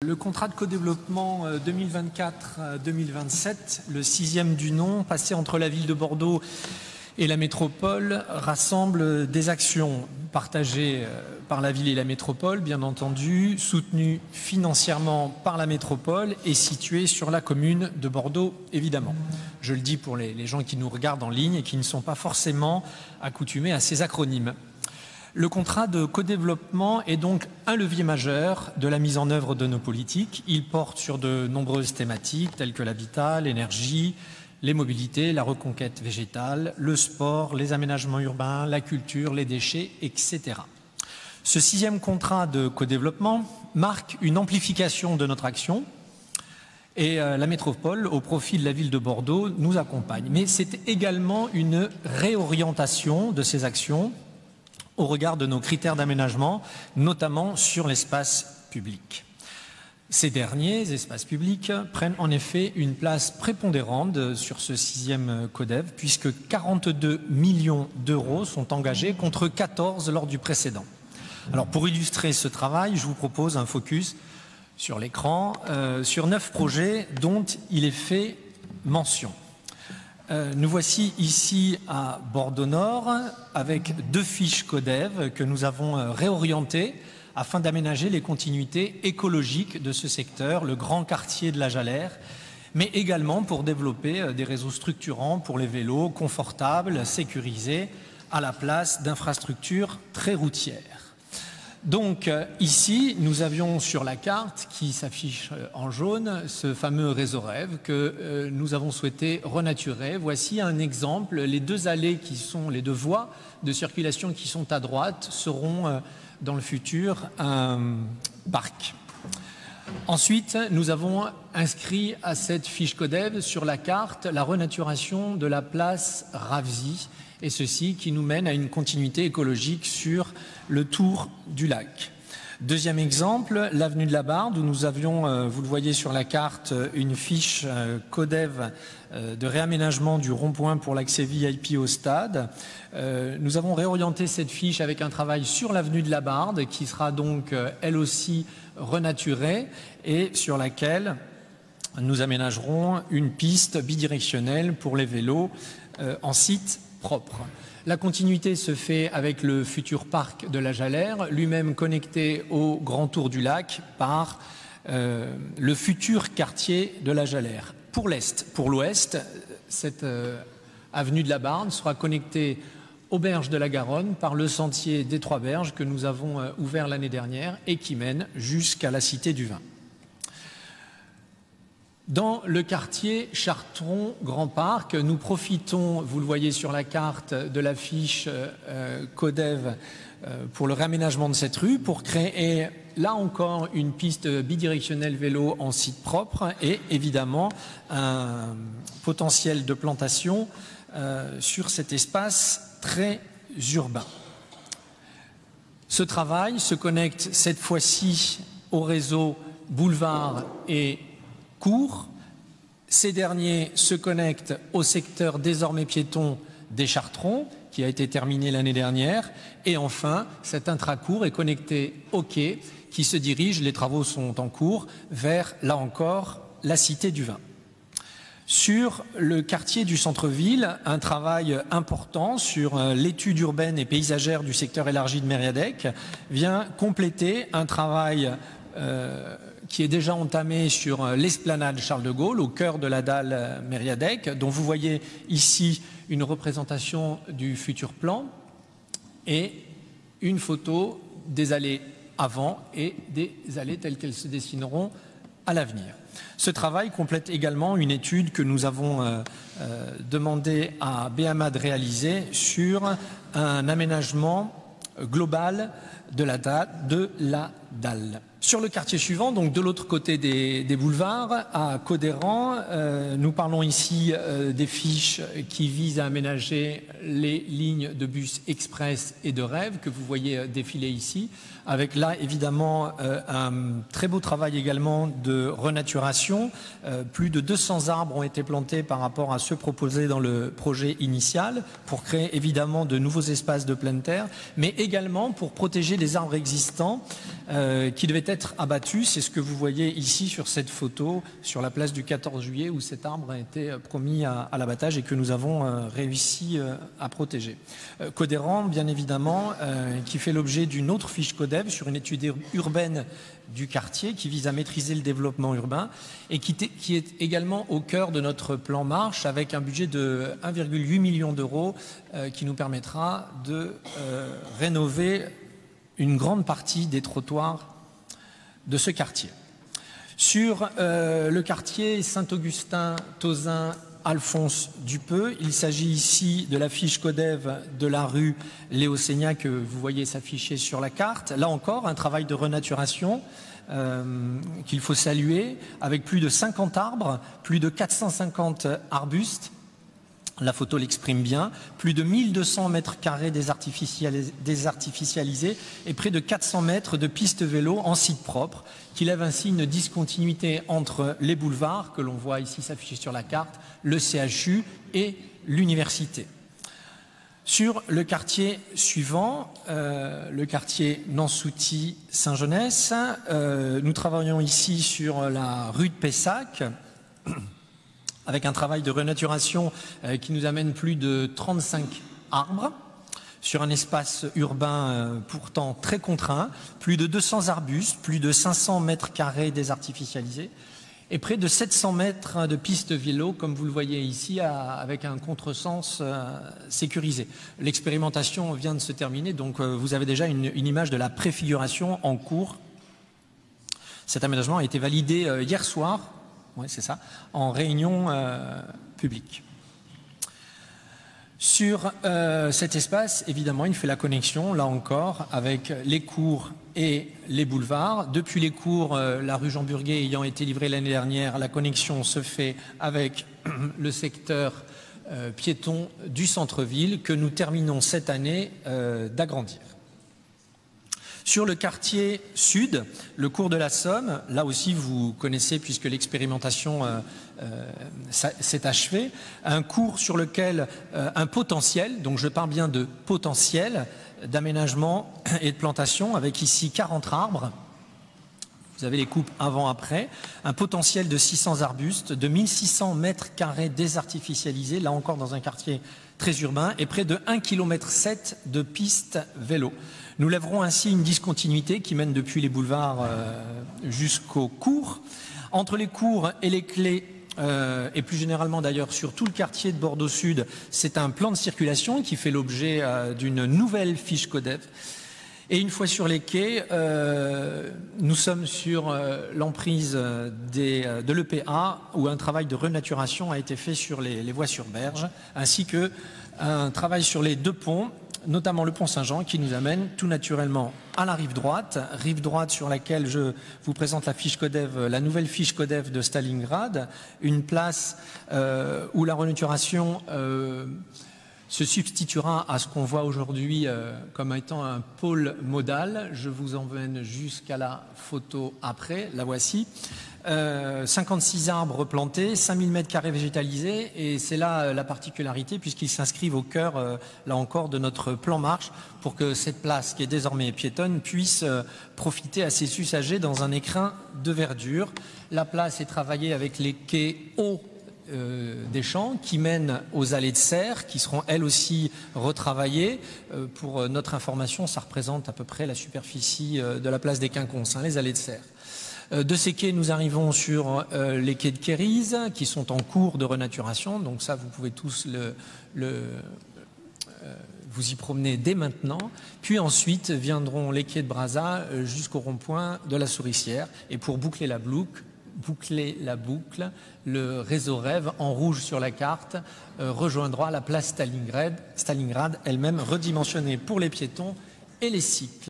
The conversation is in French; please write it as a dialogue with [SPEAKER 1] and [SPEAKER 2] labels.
[SPEAKER 1] Le contrat de co-développement 2024-2027, le 6e du nom, passé entre la ville de Bordeaux et la métropole, rassemble des actions partagées par la ville et la métropole, bien entendu, soutenues financièrement par la métropole et situées sur la commune de Bordeaux, évidemment. Je le dis pour les gens qui nous regardent en ligne et qui ne sont pas forcément accoutumés à ces acronymes. Le contrat de co-développement est donc un levier majeur de la mise en œuvre de nos politiques. Il porte sur de nombreuses thématiques telles que l'habitat, l'énergie, les mobilités, la reconquête végétale, le sport, les aménagements urbains, la culture, les déchets, etc. Ce 6e contrat de co-développement marque une amplification de notre action et la métropole, au profit de la ville de Bordeaux, nous accompagne. Mais c'est également une réorientation de ces actions au regard de nos critères d'aménagement, notamment sur l'espace public. Ces derniers espaces publics prennent en effet une place prépondérante sur ce 6e CODEV, puisque 42 millions d'euros sont engagés contre 14 lors du précédent. Alors pour illustrer ce travail, je vous propose un focus sur l'écran sur 9 projets dont il est fait mention. Nous voici ici à Bordeaux-Nord avec 2 fiches CODEV que nous avons réorientées afin d'aménager les continuités écologiques de ce secteur, le grand quartier de la Jalère, mais également pour développer des réseaux structurants pour les vélos, confortables, sécurisés, à la place d'infrastructures très routières. Donc ici, nous avions sur la carte qui s'affiche en jaune ce fameux réseau rêve que nous avons souhaité renaturer. Voici un exemple. Les 2 allées qui sont les 2 voies de circulation qui sont à droite seront dans le futur un parc. Ensuite, nous avons inscrit à cette fiche CODEV sur la carte la renaturation de la place Ravzy, et ceci qui nous mène à une continuité écologique sur le tour du lac. Deuxième exemple, l'avenue de la Barde, où nous avions, vous le voyez sur la carte, une fiche CODEV de réaménagement du rond-point pour l'accès VIP au stade. Nous avons réorienté cette fiche avec un travail sur l'avenue de la Barde, qui sera donc elle aussi renaturée et sur laquelle nous aménagerons une piste bidirectionnelle pour les vélos en site propre. La continuité se fait avec le futur parc de la Jalère, lui-même connecté au grand tour du lac par le futur quartier de la Jalère. Pour l'Est, pour l'Ouest, cette avenue de la Barde sera connectée aux berges de la Garonne par le sentier des 3 berges que nous avons ouvert l'année dernière et qui mène jusqu'à la Cité du Vin. Dans le quartier Chartron-Grand Parc, nous profitons, vous le voyez sur la carte, de l'affiche CODEV pour le réaménagement de cette rue, pour créer là encore une piste bidirectionnelle vélo en site propre et évidemment un potentiel de plantation sur cet espace très urbain. Ce travail se connecte cette fois-ci au réseau boulevard et cours. Ces derniers se connectent au secteur désormais piéton des Chartrons, qui a été terminé l'année dernière. Et enfin, cet intracourt est connecté au quai, qui se dirige, les travaux sont en cours, vers, là encore, la Cité du Vin. Sur le quartier du centre-ville, un travail important sur l'étude urbaine et paysagère du secteur élargi de Mériadec vient compléter un travail qui est déjà entamé sur l'esplanade Charles de Gaulle, au cœur de la dalle Mériadec, dont vous voyez ici une représentation du futur plan et une photo des allées avant et des allées telles qu'elles se dessineront à l'avenir. Ce travail complète également une étude que nous avons demandé à BMA de réaliser sur un aménagement global de la dalle. Sur le quartier suivant, donc de l'autre côté des boulevards, à Codéran, nous parlons ici des fiches qui visent à aménager les lignes de bus express et de rêve que vous voyez défiler ici, avec là évidemment un très beau travail également de renaturation. Plus de 200 arbres ont été plantés par rapport à ceux proposés dans le projet initial pour créer évidemment de nouveaux espaces de pleine terre, mais également pour protéger les arbres existants qui devait être abattu. C'est ce que vous voyez ici sur cette photo, sur la place du 14 juillet, où cet arbre a été promis à l'abattage et que nous avons réussi à protéger. Codéran, bien évidemment, qui fait l'objet d'une autre fiche Codev sur une étude urbaine du quartier qui vise à maîtriser le développement urbain et qui est également au cœur de notre plan Marche avec un budget de 1,8 million d'euros qui nous permettra de rénover une grande partie des trottoirs de ce quartier. Sur le quartier Saint-Augustin-Tauzin Alphonse Dupeux, il s'agit ici de la fiche Codev de la rue Léo Seigna que vous voyez s'afficher sur la carte. Là encore, un travail de renaturation qu'il faut saluer, avec plus de 50 arbres, plus de 450 arbustes, la photo l'exprime bien, plus de 1200 mètres carrés désartificialisés et près de 400 mètres de pistes vélo en site propre, qui lève ainsi une discontinuité entre les boulevards, que l'on voit ici s'afficher sur la carte, le CHU et l'université. Sur le quartier suivant, le quartier Nansouty-Saint-Genès, nous travaillons ici sur la rue de Pessac, avec un travail de renaturation qui nous amène plus de 35 arbres sur un espace urbain pourtant très contraint, plus de 200 arbustes, plus de 500 mètres carrés désartificialisés et près de 700 mètres de pistes vélo, comme vous le voyez ici, avec un contresens sécurisé. L'expérimentation vient de se terminer, donc vous avez déjà une image de la préfiguration en cours. Cet aménagement a été validé hier soir, oui, c'est ça, en réunion publique. Sur cet espace, évidemment, il fait la connexion, là encore, avec les cours et les boulevards. Depuis les cours, la rue Jean-Burguet ayant été livrée l'année dernière, la connexion se fait avec le secteur piéton du centre-ville que nous terminons cette année d'agrandir. Sur le quartier sud, le cours de la Somme, là aussi vous connaissez puisque l'expérimentation s'est achevée, un cours sur lequel un potentiel, donc je parle bien de potentiel d'aménagement et de plantation avec ici 40 arbres, vous avez les coupes avant-après, un potentiel de 600 arbustes, de 1600 mètres carrés désartificialisés, là encore dans un quartier très urbain, et près de 1,7 km de pistes vélo. Nous lèverons ainsi une discontinuité qui mène depuis les boulevards jusqu'aux cours. Entre les cours et les clés, et plus généralement d'ailleurs sur tout le quartier de Bordeaux Sud, c'est un plan de circulation qui fait l'objet d'une nouvelle fiche Codev. Et une fois sur les quais, nous sommes sur l'emprise de l'EPA où un travail de renaturation a été fait sur les voies sur berge, ainsi qu'un travail sur les deux ponts, notamment le pont Saint-Jean, qui nous amène tout naturellement à la rive droite sur laquelle je vous présente la fiche Codev, la nouvelle fiche Codev de Stalingrad, une place où la renaturation se substituera à ce qu'on voit aujourd'hui comme étant un pôle modal. Je vous emmène jusqu'à la photo après, la voici. 56 arbres plantés, 5000 mètres carrés végétalisés, et c'est là la particularité puisqu'ils s'inscrivent au cœur, là encore, de notre plan Marche pour que cette place, qui est désormais piétonne, puisse profiter à ses usagers dans un écrin de verdure. La place est travaillée avec les quais hauts des champs qui mènent aux allées de serre qui seront elles aussi retravaillées. Pour notre information, ça représente à peu près la superficie de la place des Quinconces, les allées de serre. De ces quais, nous arrivons sur les quais de Kérise qui sont en cours de renaturation. Donc ça, vous pouvez tous vous y promener dès maintenant. Puis ensuite viendront les quais de Brazza jusqu'au rond-point de la Souricière. Et pour boucler la boucle, le réseau Rêve en rouge sur la carte rejoindra la place Stalingrad, elle-même redimensionnée pour les piétons et les cycles.